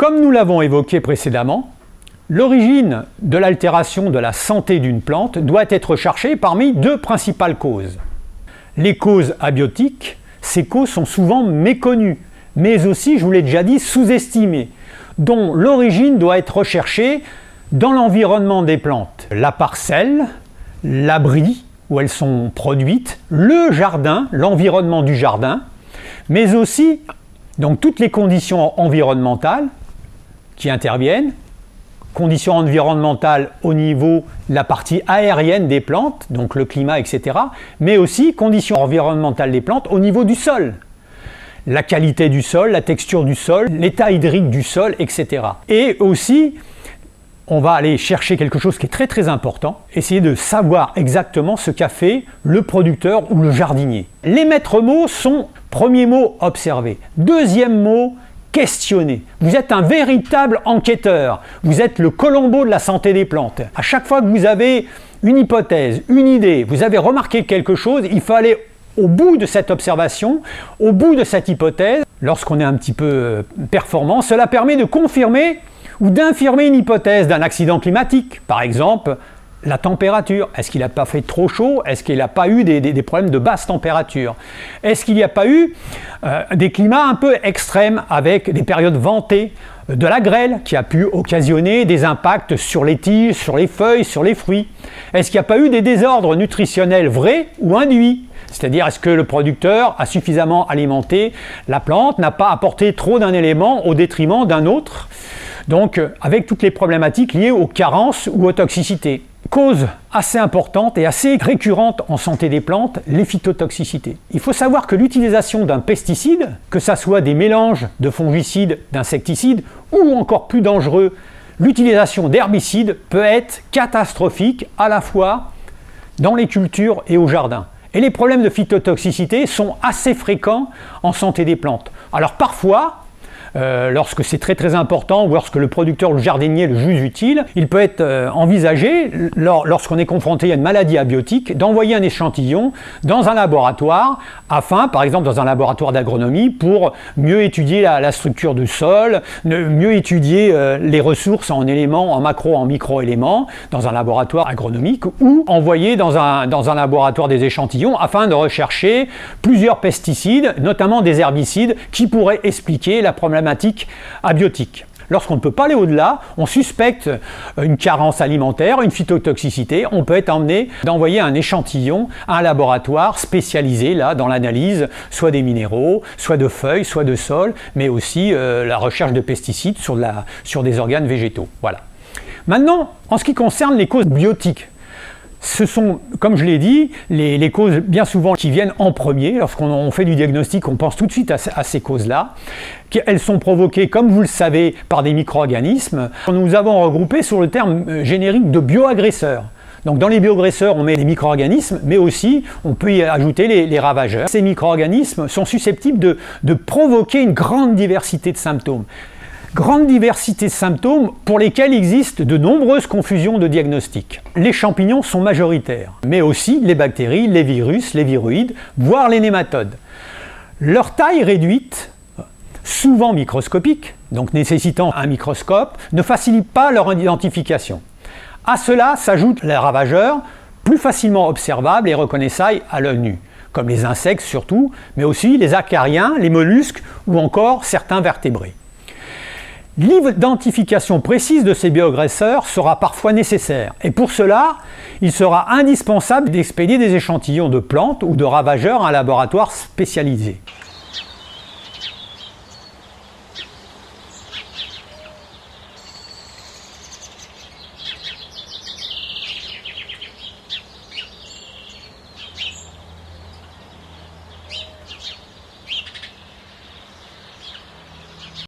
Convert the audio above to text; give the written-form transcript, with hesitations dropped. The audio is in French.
Comme nous l'avons évoqué précédemment, l'origine de l'altération de la santé d'une plante doit être recherchée parmi deux principales causes. Les causes abiotiques, ces causes sont souvent méconnues, mais aussi, je vous l'ai déjà dit, sous-estimées, dont l'origine doit être recherchée dans l'environnement des plantes. La parcelle, l'abri où elles sont produites, le jardin, l'environnement du jardin, mais aussi donc, toutes les conditions environnementales qui interviennent, conditions environnementales au niveau de la partie aérienne des plantes, donc le climat, etc., mais aussi conditions environnementales des plantes au niveau du sol. La qualité du sol, la texture du sol, l'état hydrique du sol, etc. Et aussi, on va aller chercher quelque chose qui est très très important, essayer de savoir exactement ce qu'a fait le producteur ou le jardinier. Les maîtres mots sont, premier mot, observer. Deuxième mot, questionner. Vous êtes un véritable enquêteur. Vous êtes le Colombo de la santé des plantes. À chaque fois que vous avez une hypothèse, une idée, vous avez remarqué quelque chose, il faut aller au bout de cette observation, au bout de cette hypothèse. Lorsqu'on est un petit peu performant, cela permet de confirmer ou d'infirmer une hypothèse d'un accident climatique. Par exemple, la température. Est-ce qu'il n'a pas fait trop chaud? Est-ce qu'il n'a pas eu des problèmes de basse température? Est-ce qu'il n'y a pas eu des climats un peu extrêmes avec des périodes ventées, de la grêle qui a pu occasionner des impacts sur les tiges, sur les feuilles, sur les fruits? Est-ce qu'il n'y a pas eu des désordres nutritionnels vrais ou induits? C'est-à-dire, est-ce que le producteur a suffisamment alimenté la plante, n'a pas apporté trop d'un élément au détriment d'un autre? Donc, avec toutes les problématiques liées aux carences ou aux toxicités. Cause assez importante et assez récurrente en santé des plantes, les phytotoxicités. Il faut savoir que l'utilisation d'un pesticide, que ce soit des mélanges de fongicides, d'insecticides, ou encore plus dangereux, l'utilisation d'herbicides peut être catastrophique à la fois dans les cultures et au jardin. Et les problèmes de phytotoxicité sont assez fréquents en santé des plantes. Alors parfois, lorsque c'est très très important ou lorsque le producteur ou le jardinier le juge utile, il peut être envisagé, lorsqu'on est confronté à une maladie abiotique, d'envoyer un échantillon dans un laboratoire afin, par exemple dans un laboratoire d'agronomie, pour mieux étudier la structure du sol, mieux étudier les ressources en éléments, en macro, en micro-éléments, dans un laboratoire agronomique, ou envoyer dans un laboratoire des échantillons afin de rechercher plusieurs pesticides, notamment des herbicides, qui pourraient expliquer la problématique abiotique. Lorsqu'on ne peut pas aller au-delà, on suspecte une carence alimentaire, une phytotoxicité, on peut être amené d'envoyer un échantillon à un laboratoire spécialisé là, dans l'analyse soit des minéraux, soit de feuilles, soit de sol, mais aussi la recherche de pesticides sur des organes végétaux. Voilà. Maintenant, en ce qui concerne les causes biotiques, ce sont, comme je l'ai dit, les causes bien souvent qui viennent en premier. Lorsqu'on fait du diagnostic, on pense tout de suite à ces causes-là. Elles sont provoquées, comme vous le savez, par des micro-organismes. Nous avons regroupé sur le terme générique de bioagresseurs. Donc dans les bioagresseurs, on met les micro-organismes, mais aussi on peut y ajouter les ravageurs. Ces micro-organismes sont susceptibles de provoquer une grande diversité de symptômes. Grande diversité de symptômes pour lesquels il existe de nombreuses confusions de diagnostic. Les champignons sont majoritaires, mais aussi les bactéries, les virus, les viroïdes, voire les nématodes. Leur taille réduite, souvent microscopique, donc nécessitant un microscope, ne facilite pas leur identification. À cela s'ajoutent les ravageurs, plus facilement observables et reconnaissables à l'œil nu, comme les insectes surtout, mais aussi les acariens, les mollusques ou encore certains vertébrés. L'identification précise de ces bioagresseurs sera parfois nécessaire et pour cela, il sera indispensable d'expédier des échantillons de plantes ou de ravageurs à un laboratoire spécialisé.